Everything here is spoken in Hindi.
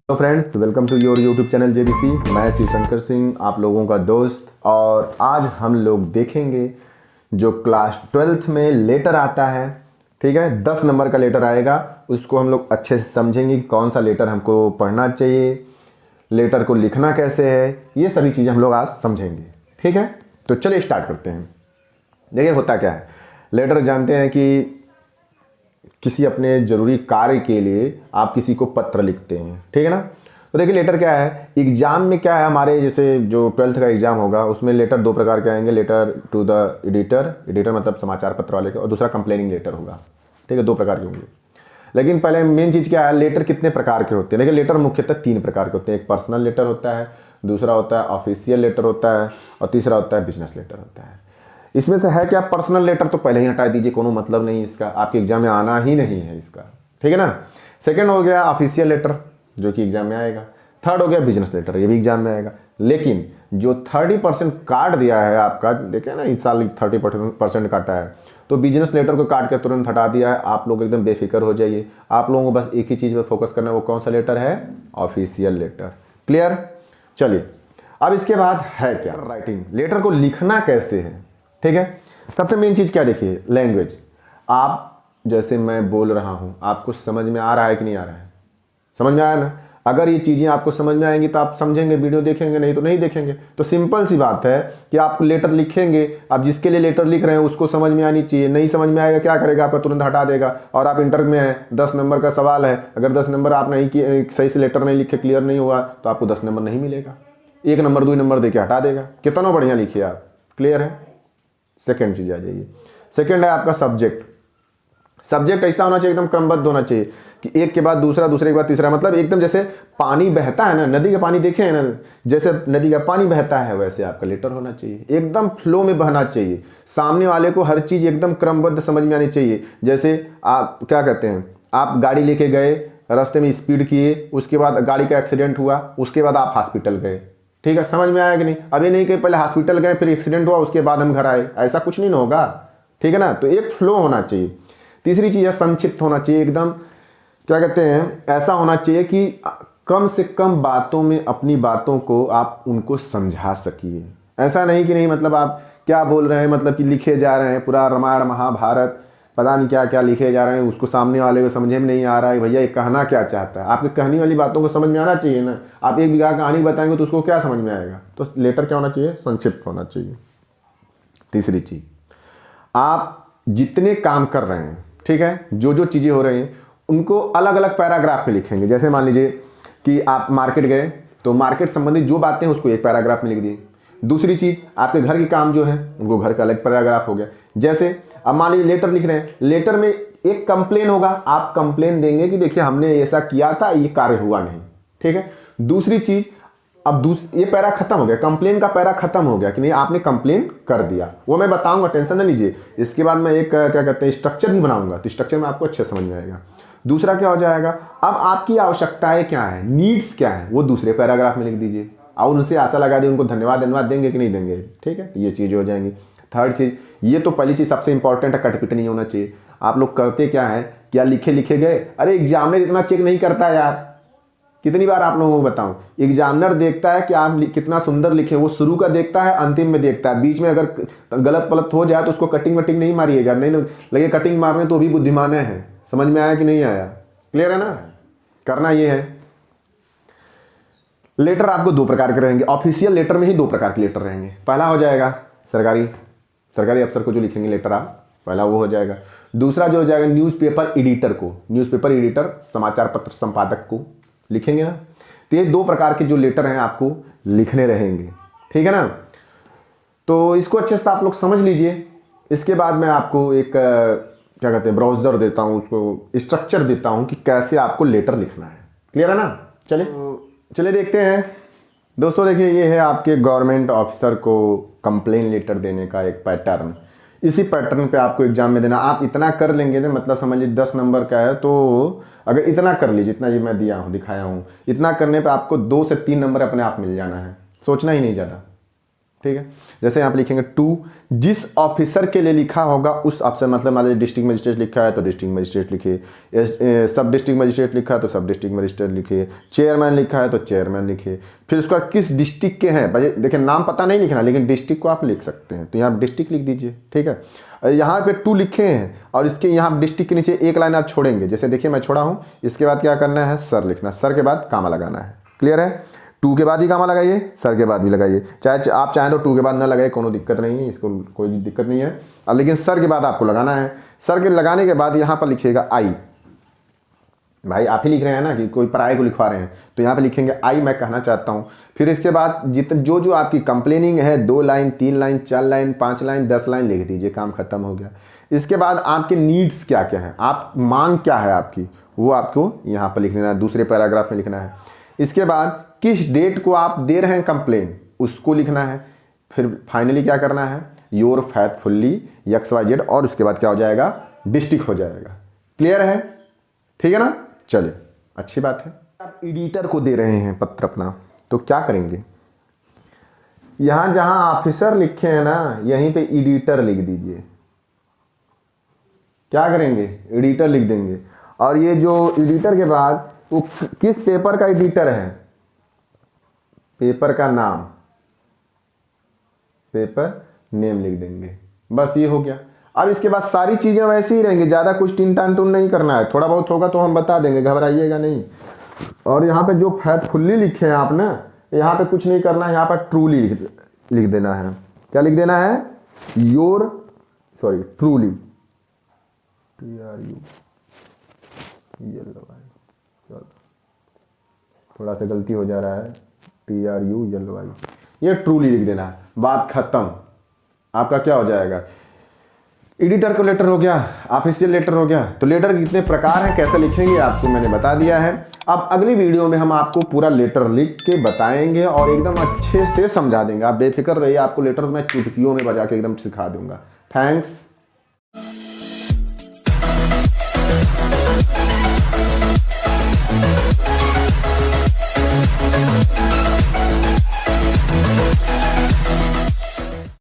Hello friends, welcome to your YouTube channel JBC. मैं श्री शंकर सिंह, आप लोगों का दोस्त। और आज हम लोग देखेंगे जो क्लास 12th में लेटर आता है। ठीक है, 10 नंबर का लेटर आएगा, उसको हम लोग अच्छे से समझेंगे कि कौन सा लेटर हमको पढ़ना चाहिए, लेटर को लिखना कैसे है, ये सभी चीज़ें हम लोग आज समझेंगे। ठीक है, तो चलिए स्टार्ट करते हैं। देखिए होता क्या है, लेटर जानते हैं कि किसी अपने ज़रूरी कार्य के लिए आप किसी को पत्र लिखते हैं। ठीक है ना। तो देखिए लेटर क्या है, एग्ज़ाम में क्या है, हमारे जैसे जो 12th का एग्ज़ाम होगा उसमें लेटर दो प्रकार के आएंगे। Letter to the editor, editor मतलब समाचार पत्र वाले के, और दूसरा कंप्लेनिंग लेटर होगा। ठीक है, दो प्रकार के होंगे। लेकिन पहले मेन चीज़ क्या है, लेटर कितने प्रकार के होते हैं। देखिए लेटर मुख्यतः 3 प्रकार के होते हैं। एक पर्सनल लेटर होता है, दूसरा होता है ऑफिशियल लेटर होता है, और तीसरा होता है बिजनेस लेटर होता है। इसमें से है क्या, पर्सनल लेटर तो पहले ही हटा दीजिए, कोनो मतलब नहीं इसका, आपके एग्जाम में आना ही नहीं है इसका। ठीक है ना। सेकंड हो गया ऑफिशियल लेटर, जो कि एग्जाम में आएगा। थर्ड हो गया बिजनेस लेटर, ये भी एग्जाम में आएगा। लेकिन जो 30% काट दिया है आपका, देखिए ना इस साल 30% काटा है, तो बिजनेस लेटर को काट के तुरंत हटा दिया है। आप लोग एकदम बेफिक्र हो जाइए, आप लोगों को बस एक ही चीज़ पर फोकस करना है, वो कौन सा लेटर है, ऑफिशियल लेटर। क्लियर। चलिए अब इसके बाद है क्या, राइटिंग, लेटर को लिखना कैसे है। ठीक है, सबसे मेन चीज़ क्या, देखिए लैंग्वेज। आप जैसे मैं बोल रहा हूँ, आपको समझ में आ रहा है कि नहीं आ रहा है, समझ में आया ना। अगर ये चीज़ें आपको समझ में आएंगी तो आप समझेंगे, वीडियो देखेंगे, नहीं तो नहीं देखेंगे। तो सिंपल सी बात है कि आप लेटर लिखेंगे, आप जिसके लिए लेटर लिख रहे हैं उसको समझ में आनी चाहिए। नहीं समझ में आएगा क्या करेगा, आपका तुरंत हटा देगा। और आप इंटर में हैं, 10 नंबर का सवाल है, अगर 10 नंबर आप नहीं किए, सही से लेटर नहीं लिखे, क्लियर नहीं हुआ, तो आपको 10 नंबर नहीं मिलेगा, 1 नंबर 2 नंबर दे के हटा देगा। कितना बढ़िया लिखिए आप। क्लियर है। सेकेंड चीज आ जाइए, सेकेंड है आपका सब्जेक्ट। सब्जेक्ट ऐसा होना चाहिए, एकदम क्रमबद्ध होना चाहिए कि एक के बाद दूसरा, दूसरे के बाद तीसरा, मतलब एकदम जैसे पानी बहता है ना, नदी का पानी देखे हैं ना, जैसे नदी का पानी बहता है वैसे आपका लेटर होना चाहिए, एकदम फ्लो में बहना चाहिए। सामने वाले को हर चीज एकदम क्रमबद्ध समझ में आनी चाहिए। जैसे आप क्या कहते हैं, आप गाड़ी लेके गए, रास्ते में स्पीड किए, उसके बाद गाड़ी का एक्सीडेंट हुआ, उसके बाद आप हॉस्पिटल गए। ठीक है, समझ में आया कि नहीं। अभी नहीं कि पहले हॉस्पिटल गए फिर एक्सीडेंट हुआ उसके बाद हम घर आए, ऐसा कुछ नहीं ना होगा। ठीक है ना। तो एक फ्लो होना चाहिए। तीसरी चीज़ है संक्षिप्त होना चाहिए, एकदम क्या कहते हैं, ऐसा होना चाहिए कि कम से कम बातों में अपनी बातों को आप उनको समझा सकिए। ऐसा नहीं कि नहीं मतलब आप क्या बोल रहे हैं, मतलब कि लिखे जा रहे हैं पूरा रामायण महाभारत, पता नहीं क्या क्या लिखे जा रहे हैं, उसको सामने वाले को समझ में नहीं आ रहा है भैया ये कहना क्या चाहता है। आपके कहने वाली बातों को समझ में आना चाहिए ना। आप 1 बीघा कहानी बताएंगे तो उसको क्या समझ में आएगा। तो लेटर क्या होना चाहिए, संक्षिप्त होना चाहिए। तीसरी चीज, आप जितने काम कर रहे हैं, ठीक है, जो जो चीजें हो रही हैं उनको अलग अलग पैराग्राफ में लिखेंगे। जैसे मान लीजिए कि आप मार्केट गए, तो मार्केट संबंधित जो बातें हैं उसको एक पैराग्राफ में लिख दिए। दूसरी चीज, आपके घर के काम जो है उनको घर का अलग पैराग्राफ हो गया। जैसे अब मान लीजिए लेटर लिख रहे हैं, लेटर में एक कंप्लेन होगा, आप कंप्लेन देंगे कि देखिए हमने ऐसा किया था, ये कार्य हुआ नहीं। ठीक है। दूसरी चीज, अब ये पैरा खत्म हो गया, कंप्लेन का पैरा खत्म हो गया कि नहीं आपने कंप्लेन कर दिया, वो मैं बताऊंगा, टेंशन ना लीजिए। इसके बाद मैं एक क्या कहते हैं स्ट्रक्चर भी बनाऊंगा, तो स्ट्रक्चर में आपको अच्छे समझ में आएगा। दूसरा क्या हो जाएगा, अब आपकी आवश्यकताएं क्या है, नीड्स क्या है, वो दूसरे पैराग्राफ में लिख दीजिए और उनसे आशा लगा दी, उनको धन्यवाद देंगे कि नहीं देंगे। ठीक है, ये चीज़ें हो जाएंगी। थर्ड चीज़, ये तो पहली चीज़ सबसे इंपॉर्टेंट है, कटपिट नहीं होना चाहिए। आप लोग करते क्या है, क्या लिखे गए, अरे एग्जामिनर इतना चेक नहीं करता यार। कितनी बार आप लोगों को बताऊं, एग्जामिनर देखता है कि आप कितना सुंदर लिखे, वो शुरू का देखता है, अंतिम में देखता है। बीच में अगर गलत पलत हो जाए तो उसको कटिंग वटिंग नहीं मारिएगा, नहीं लगे कटिंग मारने तो भी बुद्धिमान है। समझ में आया कि नहीं आया, क्लियर है ना। करना ये है, लेटर आपको 2 प्रकार के रहेंगे। ऑफिशियल लेटर में ही 2 प्रकार के लेटर रहेंगे। पहला हो जाएगा सरकारी अफसर को जो लिखेंगे लेटर आप, पहला वो हो जाएगा। दूसरा जो हो जाएगा न्यूज़पेपर एडिटर को, न्यूज़पेपर एडिटर समाचार पत्र संपादक को लिखेंगे ना। तो ये 2 प्रकार के जो लेटर हैं आपको लिखने रहेंगे। ठीक है ना। तो इसको अच्छे से आप लोग समझ लीजिए। इसके बाद मैं आपको एक क्या कहते हैं ब्राउजर देता हूँ, उसको स्ट्रक्चर देता हूँ कि कैसे आपको लेटर लिखना है। क्लियर है ना। चलिए देखते हैं दोस्तों। देखिए ये है आपके गवर्नमेंट ऑफिसर को कंप्लेन लेटर देने का एक पैटर्न। इसी पैटर्न पे आपको एग्जाम में देना। आप इतना कर लेंगे ना, मतलब समझ लीजिए 10 नंबर का है, तो अगर इतना कर लीजिए, इतना ये मैं दिखाया हूँ, इतना करने पे आपको 2 से 3 नंबर अपने आप मिल जाना है, सोचना ही नहीं ज़्यादा। ठीक है। जैसे यहाँ पे लिखेंगे टू, जिस ऑफिसर के लिए लिखा होगा उस ऑफिसर, मतलब मान लीजिए डिस्ट्रिक्ट मजिस्ट्रेट लिखा है तो डिस्ट्रिक्ट मजिस्ट्रेट लिखे, सब डिस्ट्रिक्ट मजिस्ट्रेट लिखा है तो सब डिस्ट्रिक्ट मजिस्ट्रेट लिखे, चेयरमैन लिखा है तो चेयरमैन लिखे। फिर उसका किस डिस्ट्रिक्ट के हैं, भाई देखिए नाम पता नहीं लिखना, लेकिन डिस्ट्रिक्ट को आप लिख सकते हैं, तो यहाँ डिस्ट्रिक्ट लिख दीजिए, ठीक है। यहाँ पे टू लिखे हैं और इसके यहाँ डिस्ट्रिक्ट के नीचे एक लाइन आप छोड़ेंगे, जैसे देखिए मैं छोड़ा हूँ, इसके बाद क्या करना है, सर लिखना, सर के बाद कामा लगाना है। क्लियर है। टू के बाद भी कामा लगाइए, सर के बाद भी लगाइए, चाहे आप चाहें तो टू के बाद ना लगाइए, कोनो दिक्कत नहीं है, इसको कोई दिक्कत नहीं है, लेकिन सर के बाद आपको लगाना है। सर के लगाने के बाद यहाँ पर लिखिएगा आई, भाई आप ही लिख रहे हैं ना कि कोई पराये को लिखवा रहे हैं, तो यहाँ पे लिखेंगे आई मैं कहना चाहता हूँ। फिर इसके बाद जो आपकी कंप्लेनिंग है 2 line 3 line 4 line 5 line 10 line लिख दीजिए, काम खत्म हो गया। इसके बाद आपके नीड्स क्या क्या है, आप मांग क्या है आपकी, वो आपको यहाँ पर लिख लेना है, दूसरे पैराग्राफ में लिखना है। इसके बाद किस डेट को आप दे रहे हैं कंप्लेन, उसको लिखना है। फिर फाइनली क्या करना है, योर फैथफुल्ली XYZ, और उसके बाद क्या हो जाएगा, डिस्ट्रिक्ट हो जाएगा। क्लियर है, ठीक है ना। चलिए अच्छी बात है। आप एडिटर को दे रहे हैं पत्र अपना, तो क्या करेंगे, यहां जहां ऑफिसर लिखे हैं ना, यहीं पे एडिटर लिख दीजिए। क्या करेंगे, एडिटर लिख देंगे। और ये जो एडिटर के बाद वो किस पेपर का एडिटर है, पेपर का नाम, पेपर नेम लिख देंगे, बस ये हो गया। अब इसके बाद सारी चीजें वैसे ही रहेंगी, ज्यादा कुछ टिन टान टून नहीं करना है, थोड़ा बहुत होगा तो हम बता देंगे, घबराइएगा नहीं। और यहाँ पे जो फैथफुल्ली लिखे हैं आप ना, यहाँ पे कुछ नहीं करना है, यहाँ पर ट्रूली लिख देना है। क्या लिख देना है, ट्रूली, TRU, थोड़ा सा गलती हो जा रहा है, TRULY, ये ट्रूली लिख देना है, बात खत्म। आपका क्या हो जाएगा, एडिटर को लेटर हो गया, ऑफिशियल लेटर हो गया। तो लेटर के कितने प्रकार हैं, कैसे लिखेंगे आपको मैंने बता दिया है। अब अगली वीडियो में हम आपको पूरा लेटर लिख के बताएंगे और एकदम अच्छे से समझा देंगे, आप बेफिक्र रहिए, आपको लेटर मैं चुटकियों में बजा के एकदम सिखा दूंगा। थैंक्स।